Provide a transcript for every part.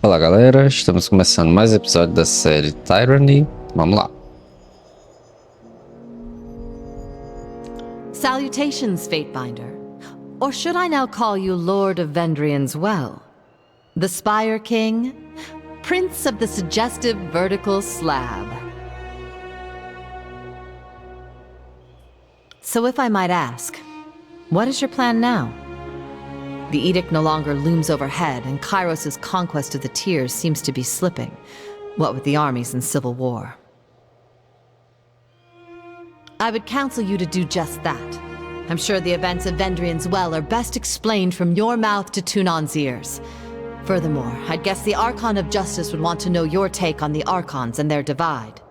Fala galera, estamos começando mais um episódio da série Tyranny. Vamos lá. Salutations, Fatebinder. Or should I now call you Lord of Vendrian's Well? The Spire King? Prince of the suggestive vertical slab. So if I might ask, what is your plan now? The edict no longer looms overhead, and Kairos' conquest of the tiers seems to be slipping, what with the armies and civil war. I would counsel you to do just that. I'm sure the events of Vendrian's Well are best explained from your mouth to Tunon's ears. Furthermore, I'd guess the Archon of Justice would want to know your take on the Archons and their divide.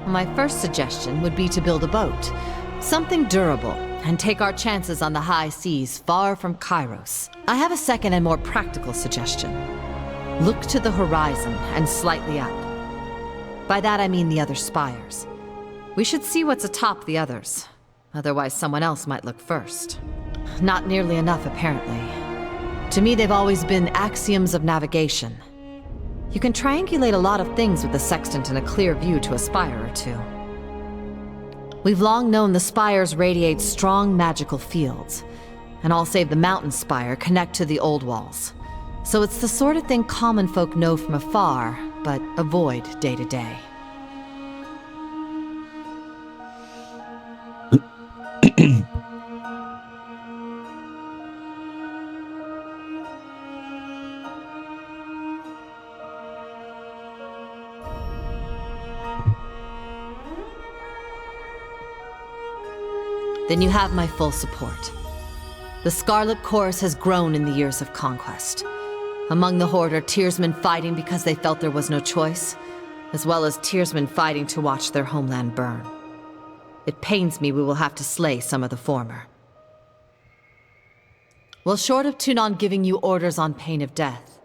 My first suggestion would be to build a boat. Something durable, and take our chances on the high seas far from Kairos. I have a second and more practical suggestion. Look to the horizon and slightly up. By that I mean the other spires. We should see what's atop the others. Otherwise someone else might look first. Not nearly enough, apparently. To me, they've always been axioms of navigation. You can triangulate a lot of things with the sextant and a clear view to a spire or two. We've long known the spires radiate strong magical fields, and all save the mountain spire connect to the old walls. So it's the sort of thing common folk know from afar, but avoid day to day. Then you have my full support. The Scarlet Chorus has grown in the years of conquest. Among the Horde are Tearsmen fighting because they felt there was no choice, as well as Tearsmen fighting to watch their homeland burn. It pains me we will have to slay some of the former. Well, short of Tunon giving you orders on pain of death,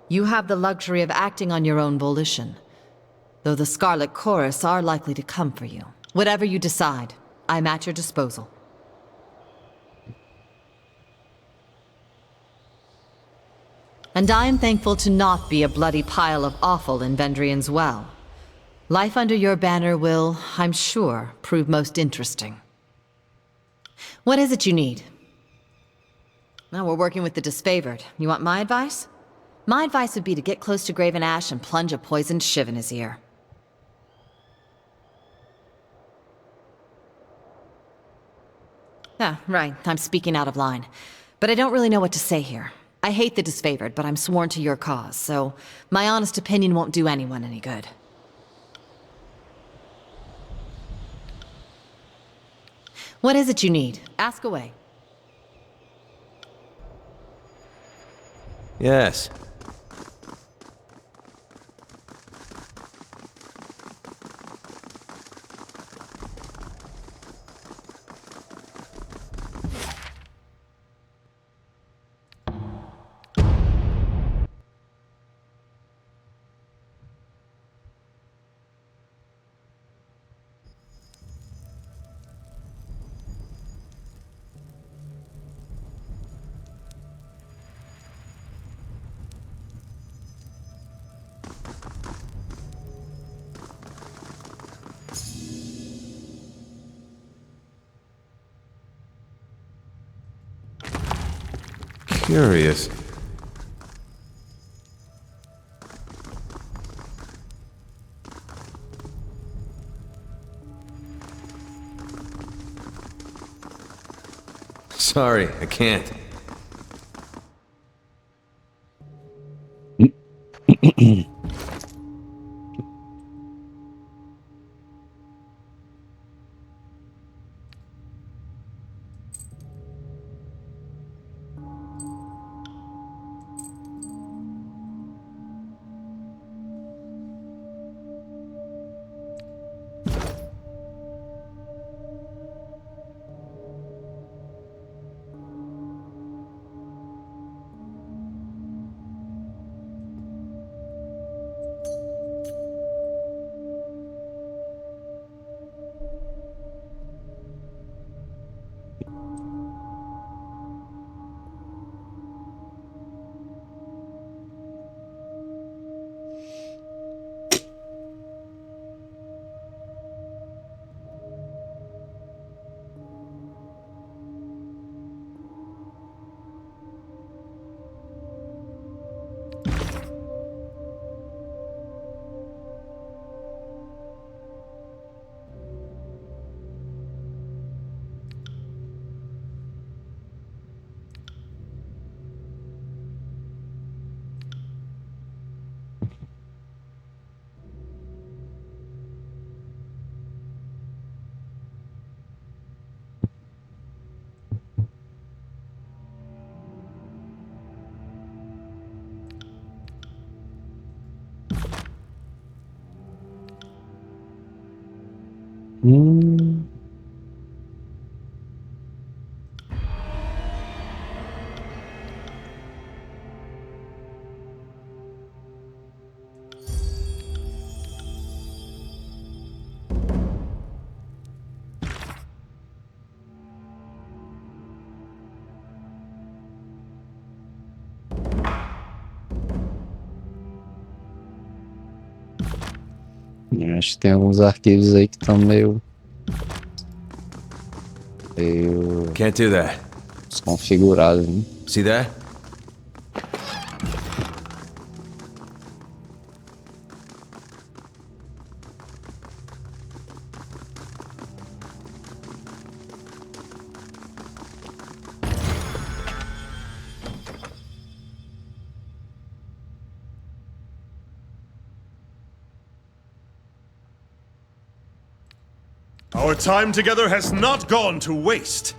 you have the luxury of acting on your own volition, though the Scarlet Chorus are likely to come for you. Whatever you decide, I'm at your disposal. And I am thankful to not be a bloody pile of offal in Vendrian's Well. Life under your banner will, I'm sure, prove most interesting. What is it you need? Well, we're working with the disfavored. You want my advice? My advice would be to get close to Graven Ash and plunge a poisoned shiv in his ear. Ah, right, I'm speaking out of line. But I don't really know what to say here. I hate the disfavored, but I'm sworn to your cause, so my honest opinion won't do anyone any good. What is it you need? Ask away. Yes. Curious. Sorry, I can't. Hum. Acho que tem alguns arquivos aí que estão meio Can't do that. desconfigurados, né? See that? Our time together has not gone to waste.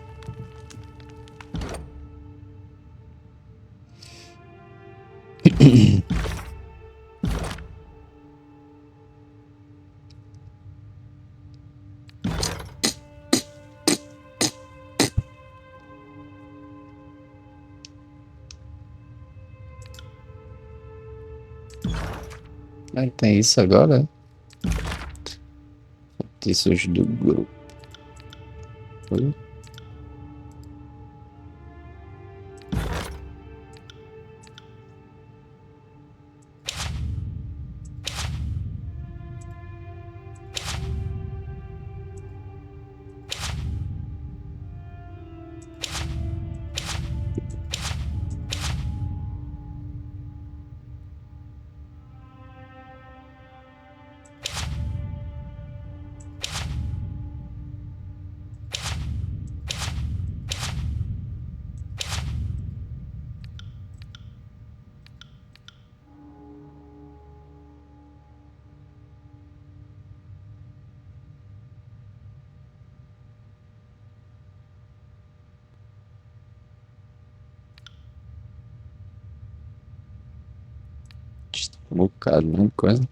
Aí tem isso agora. Notícias do grupo. Um bocado, né? Coisa.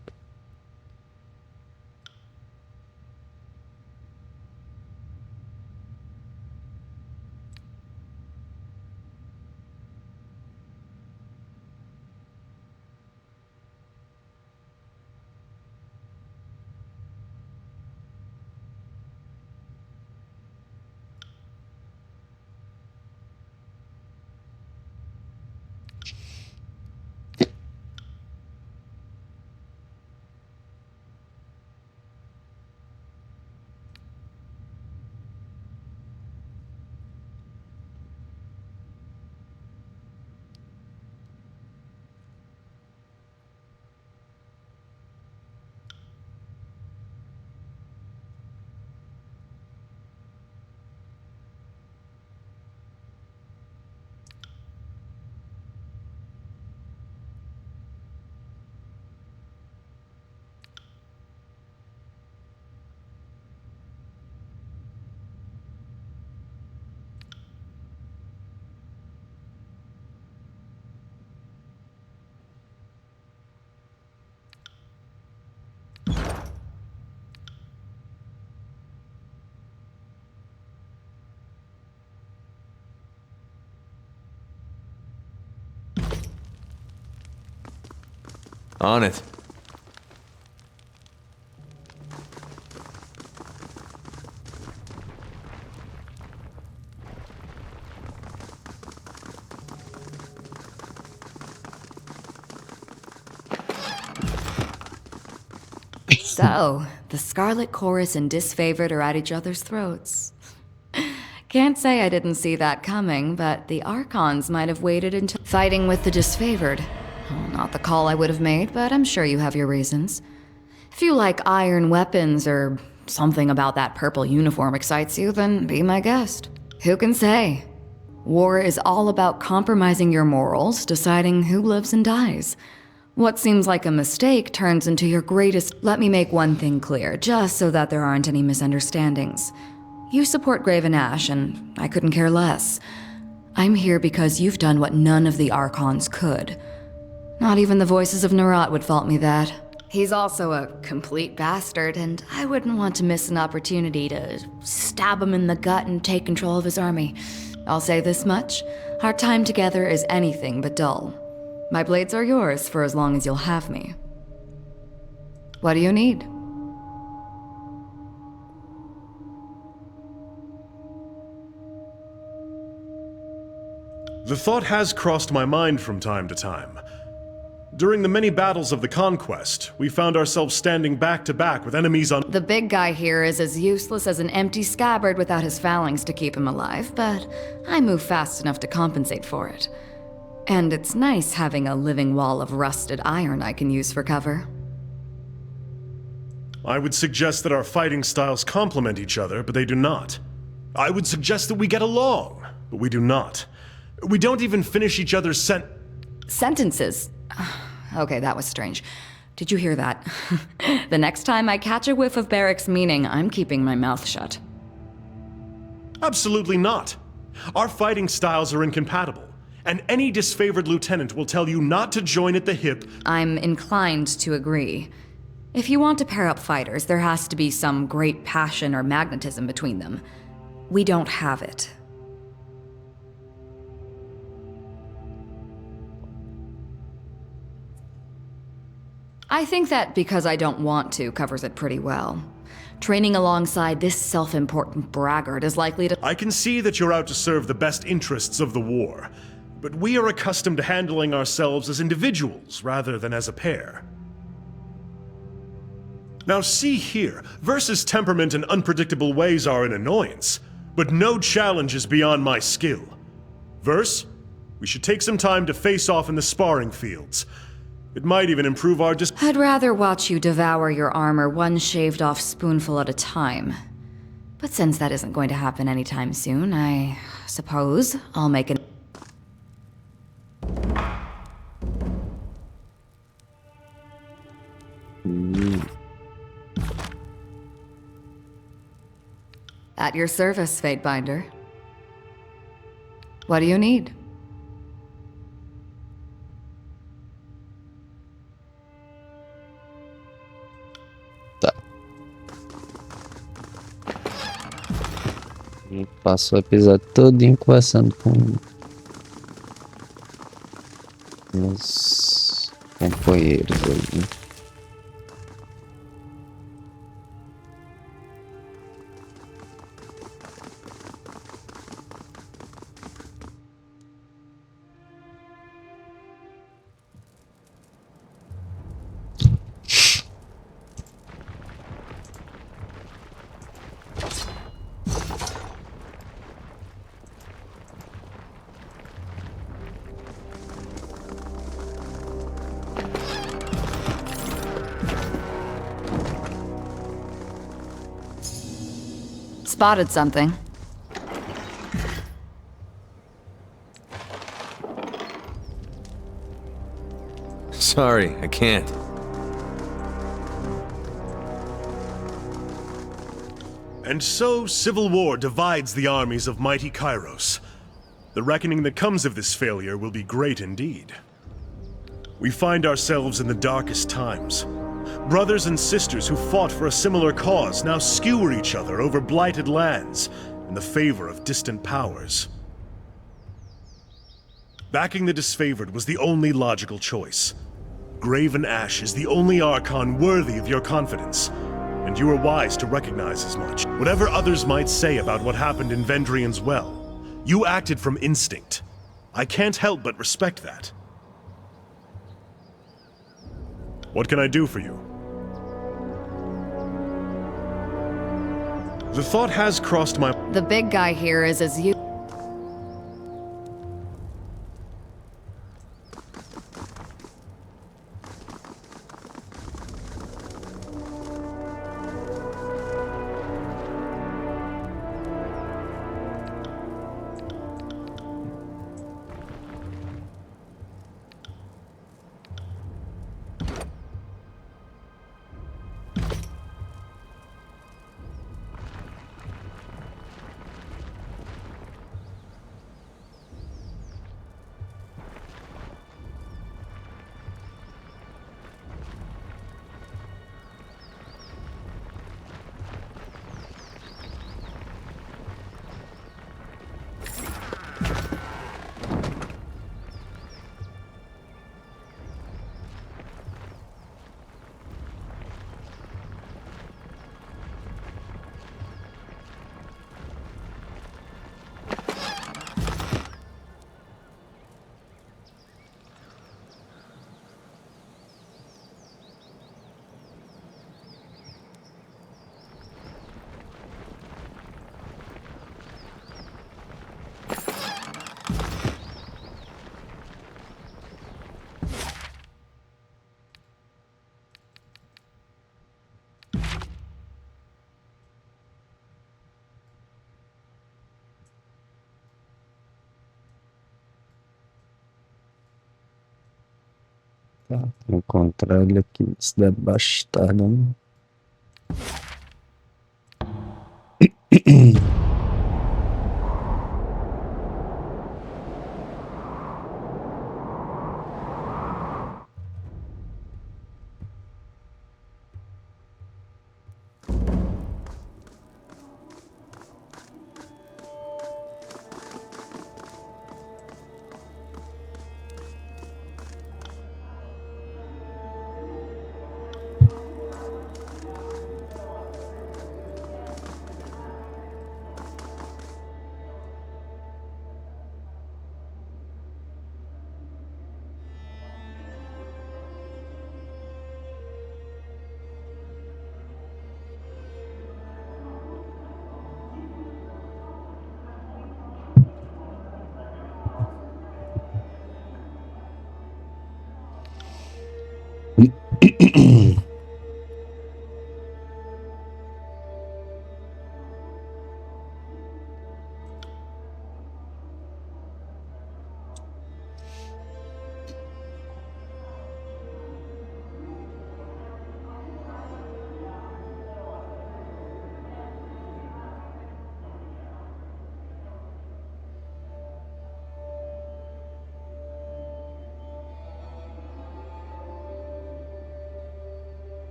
On it. So, the Scarlet Chorus and Disfavored are at each other's throats. Can't say I didn't see that coming, but the Archons might have waited until fighting with the Disfavored. Well, not the call I would have made, but I'm sure you have your reasons. If you like iron weapons or something about that purple uniform excites you, then be my guest. Who can say? War is all about compromising your morals, deciding who lives and dies. What seems like a mistake turns into your greatest... Let me make one thing clear, just so that there aren't any misunderstandings. You support Graven Ash, and I couldn't care less. I'm here because you've done what none of the Archons could. Not even the voices of Nerat would fault me that. He's also a complete bastard, and I wouldn't want to miss an opportunity to stab him in the gut and take control of his army. I'll say this much, our time together is anything but dull. My blades are yours for as long as you'll have me. What do you need? The thought has crossed my mind from time to time. During the many battles of the conquest, we found ourselves standing back to back with enemies on— The big guy here is as useless as an empty scabbard without his phalanx to keep him alive, but I move fast enough to compensate for it. And it's nice having a living wall of rusted iron I can use for cover. I would suggest that our fighting styles complement each other, but they do not. I would suggest that we get along, but we do not. We don't even finish each other's sentences. Okay, that was strange. Did you hear that? The next time I catch a whiff of Barrick's meaning, I'm keeping my mouth shut. Absolutely not. Our fighting styles are incompatible, and any disfavored lieutenant will tell you not to join at the hip. I'm inclined to agree. If you want to pair up fighters, there has to be some great passion or magnetism between them. We don't have it. I think that because I don't want to covers it pretty well. Training alongside this self-important braggart is likely to— I can see that you're out to serve the best interests of the war, but we are accustomed to handling ourselves as individuals rather than as a pair. Now see here, Verse's temperament and unpredictable ways are an annoyance, but no challenge is beyond my skill. Verse, we should take some time to face off in the sparring fields. It might even improve our I'd rather watch you devour your armor one shaved-off spoonful at a time. But since that isn't going to happen anytime soon, I suppose I'll make an— At your service, Fatebinder. What do you need? Tá. E passo o episódio todinho conversando com os companheiros aí. Spotted something. Sorry, I can't. And so, civil war divides the armies of mighty Kairos. The reckoning that comes of this failure will be great indeed. We find ourselves in the darkest times. Brothers and sisters who fought for a similar cause now skewer each other over blighted lands in the favor of distant powers. Backing the disfavored was the only logical choice. Graven Ash is the only Archon worthy of your confidence, and you were wise to recognize as much. Whatever others might say about what happened in Vendrian's Well, you acted from instinct. I can't help but respect that. What can I do for you? The thought has crossed my— The big guy here is as you— Tá, vou encontrar ele aqui, Cidade Bastarda, né?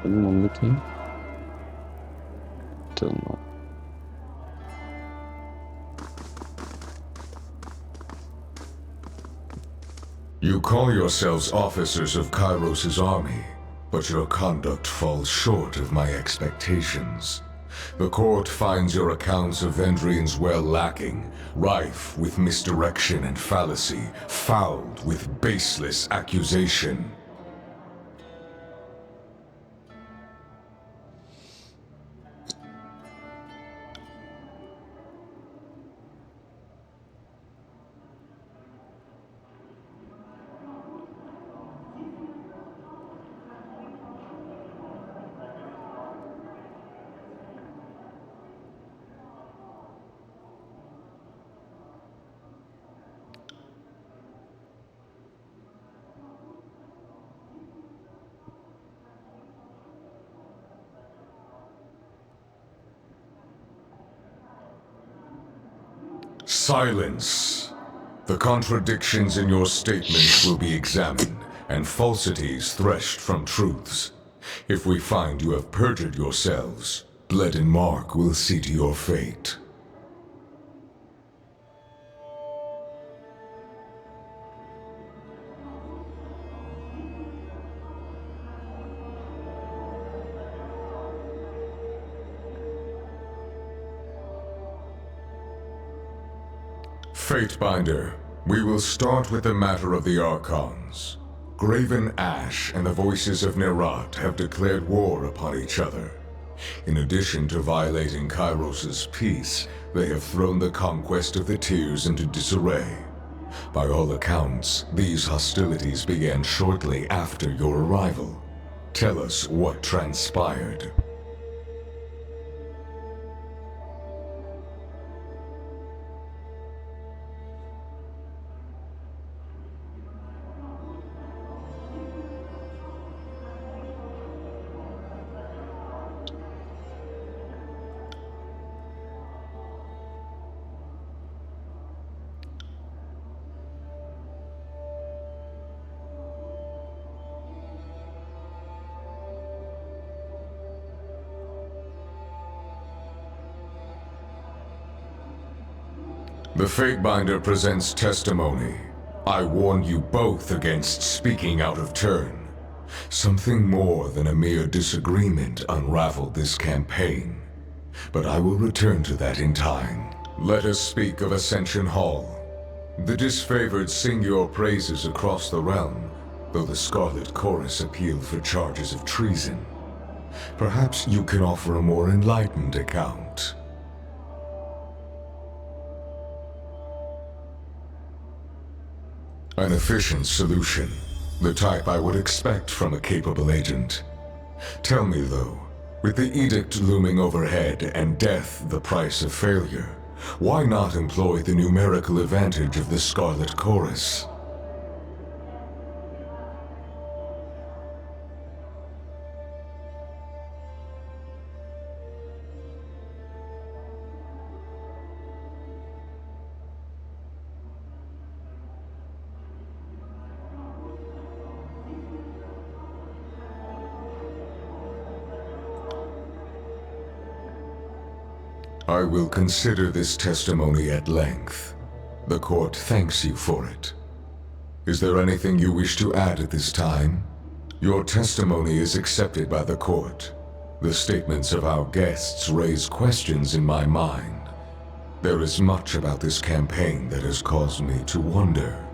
Todo mundo aqui. Todo mundo. You call yourselves officers of Kairos' army, but your conduct falls short of my expectations. The court finds your accounts of Vendrian's well lacking, rife with misdirection and fallacy, fouled with baseless accusation. Silence. The contradictions in your statements will be examined, and falsities threshed from truths. If we find you have perjured yourselves, Bled and Mark will see to your fate. Fatebinder, we will start with the matter of the Archons. Graven Ash and the Voices of Nerat have declared war upon each other. In addition to violating Kairos' peace, they have thrown the conquest of the Tears into disarray. By all accounts, these hostilities began shortly after your arrival. Tell us what transpired. The Fatebinder presents testimony. I warn you both against speaking out of turn. Something more than a mere disagreement unraveled this campaign. But I will return to that in time. Let us speak of Ascension Hall. The disfavored sing your praises across the realm, though the Scarlet Chorus appealed for charges of treason. Perhaps you can offer a more enlightened account. An efficient solution, the type I would expect from a capable agent. Tell me though, with the edict looming overhead and death the price of failure, why not employ the numerical advantage of the Scarlet Chorus? I will consider this testimony at length. The court thanks you for it. Is there anything you wish to add at this time? Your testimony is accepted by the court. The statements of our guests raise questions in my mind. There is much about this campaign that has caused me to wonder.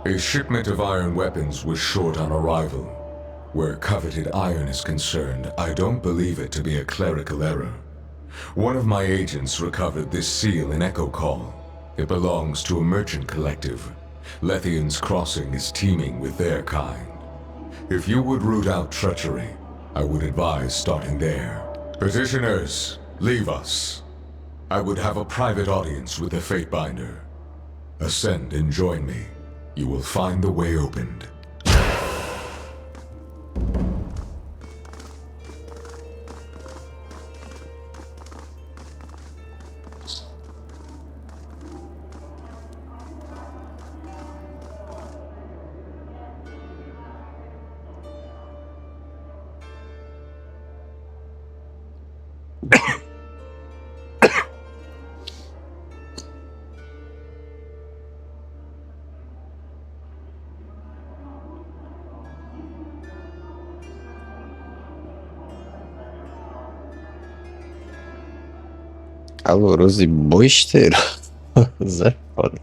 A shipment of iron weapons was short on arrival. Where coveted iron is concerned, I don't believe it to be a clerical error. One of my agents recovered this seal in Echo Call. It belongs to a merchant collective. Lethian's Crossing is teeming with their kind. If you would root out treachery, I would advise starting there. Petitioners, leave us. I would have a private audience with the Fatebinder. Ascend and join me. You will find the way opened. Caloroso e boisteiro. Zé foda.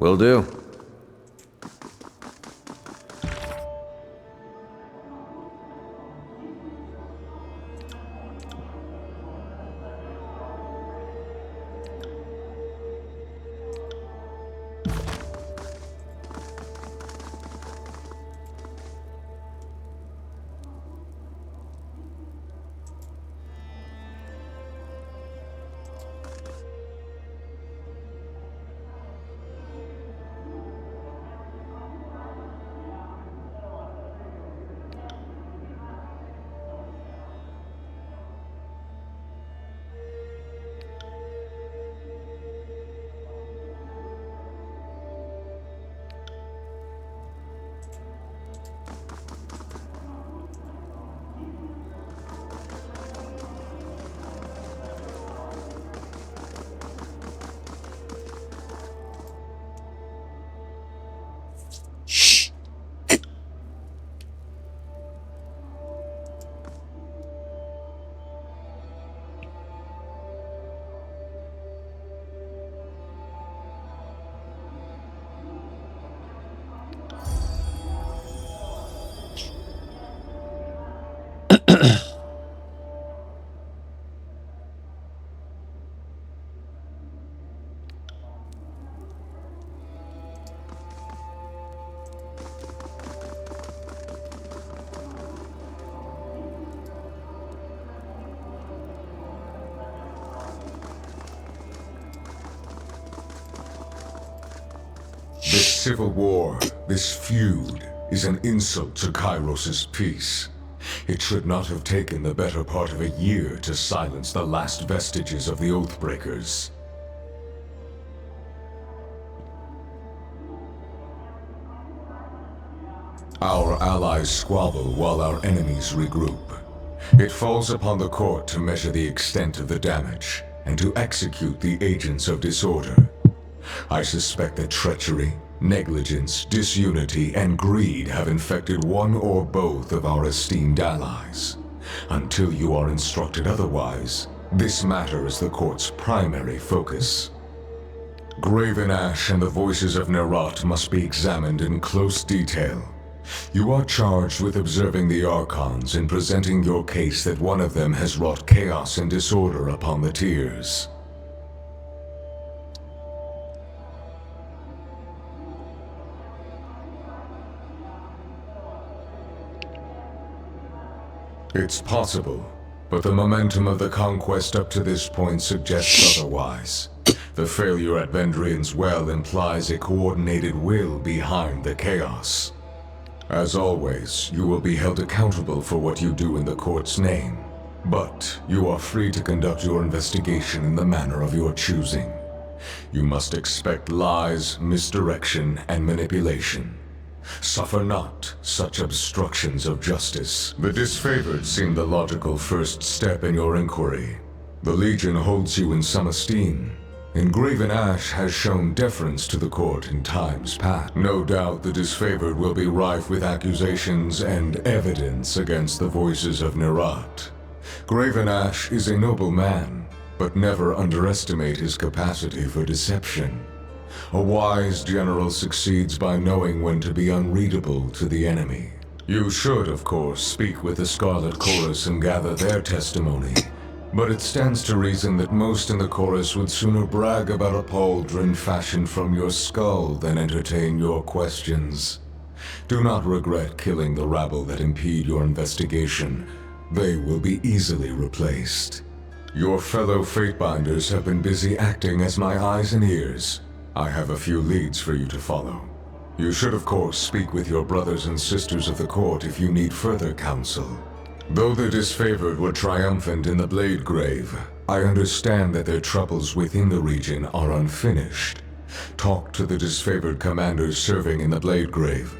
Will do. This civil war, this feud, is an insult to Kairos' peace. It should not have taken the better part of a year to silence the last vestiges of the Oathbreakers. Our allies squabble while our enemies regroup. It falls upon the court to measure the extent of the damage, and to execute the agents of disorder. I suspect that treachery, negligence, disunity, and greed have infected one or both of our esteemed allies. Until you are instructed otherwise, this matter is the court's primary focus. Graven Ash and the voices of Nerat must be examined in close detail. You are charged with observing the Archons and presenting your case that one of them has wrought chaos and disorder upon the tiers. It's possible, but the momentum of the conquest up to this point suggests otherwise. The failure at Vendrian's Well implies a coordinated will behind the chaos. As always, you will be held accountable for what you do in the court's name, but you are free to conduct your investigation in the manner of your choosing. You must expect lies, misdirection, and manipulation. Suffer not such obstructions of justice. The disfavored seem the logical first step in your inquiry. The Legion holds you in some esteem. Graven Ash has shown deference to the court in times past. No doubt the disfavored will be rife with accusations and evidence against the voices of Nerat. Graven Ash is a noble man, but never underestimate his capacity for deception. A wise general succeeds by knowing when to be unreadable to the enemy. You should, of course, speak with the Scarlet Chorus and gather their testimony, but it stands to reason that most in the chorus would sooner brag about a pauldron fashioned from your skull than entertain your questions. Do not regret killing the rabble that impede your investigation. They will be easily replaced. Your fellow Fatebinders have been busy acting as my eyes and ears. I have a few leads for you to follow. You should, of course, speak with your brothers and sisters of the court if you need further counsel. Though the disfavored were triumphant in the Blade Grave, I understand that their troubles within the region are unfinished. Talk to the disfavored commanders serving in the Blade Grave.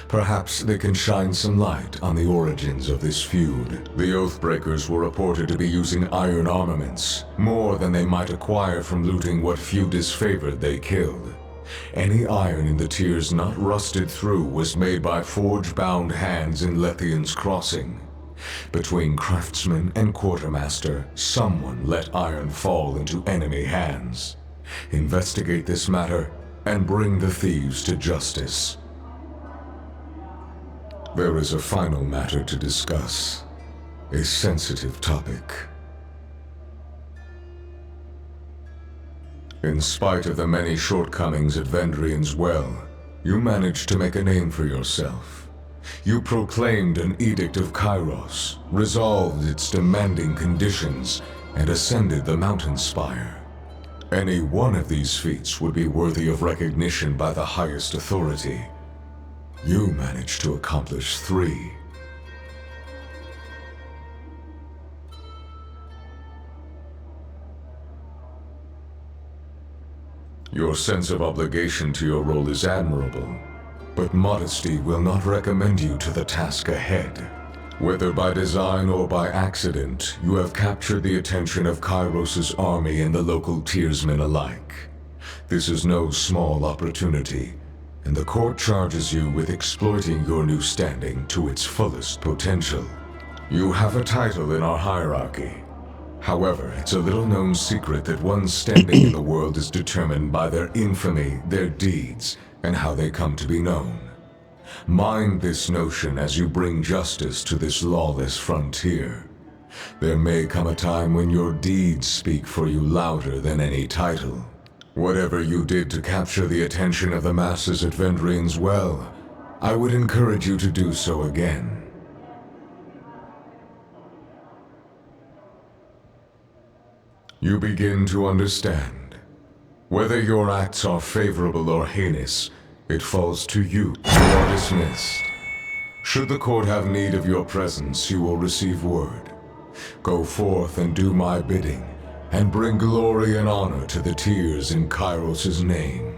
Perhaps they can shine some light on the origins of this feud. The Oathbreakers were reported to be using iron armaments, more than they might acquire from looting what few disfavored they killed. Any iron in the tiers not rusted through was made by forge-bound hands in Lethian's Crossing. Between craftsman and quartermaster, someone let iron fall into enemy hands. Investigate this matter, and bring the thieves to justice. There is a final matter to discuss, a sensitive topic. In spite of the many shortcomings at Vendrian's Well, you managed to make a name for yourself. You proclaimed an Edict of Kairos, resolved its demanding conditions, and ascended the mountain spire. Any one of these feats would be worthy of recognition by the highest authority. You managed to accomplish 3. Your sense of obligation to your role is admirable, but modesty will not recommend you to the task ahead. Whether by design or by accident, you have captured the attention of Kairos's army and the local tiersmen alike. This is no small opportunity, and the court charges you with exploiting your new standing to its fullest potential. You have a title in our hierarchy. However, it's a little-known secret that one's standing in the world is determined by their infamy, their deeds, and how they come to be known. Mind this notion as you bring justice to this lawless frontier. There may come a time when your deeds speak for you louder than any title. Whatever you did to capture the attention of the masses at Vendrian's Well, I would encourage you to do so again. You begin to understand. Whether your acts are favorable or heinous, it falls to you. You are dismissed. Should the court have need of your presence, you will receive word. Go forth and do my bidding, and bring glory and honor to the tiers in Kairos' name.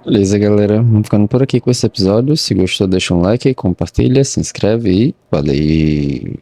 Beleza, galera. Vamos ficando por aqui com esse episódio. Se gostou, deixa um like, compartilha, se inscreve e valeu!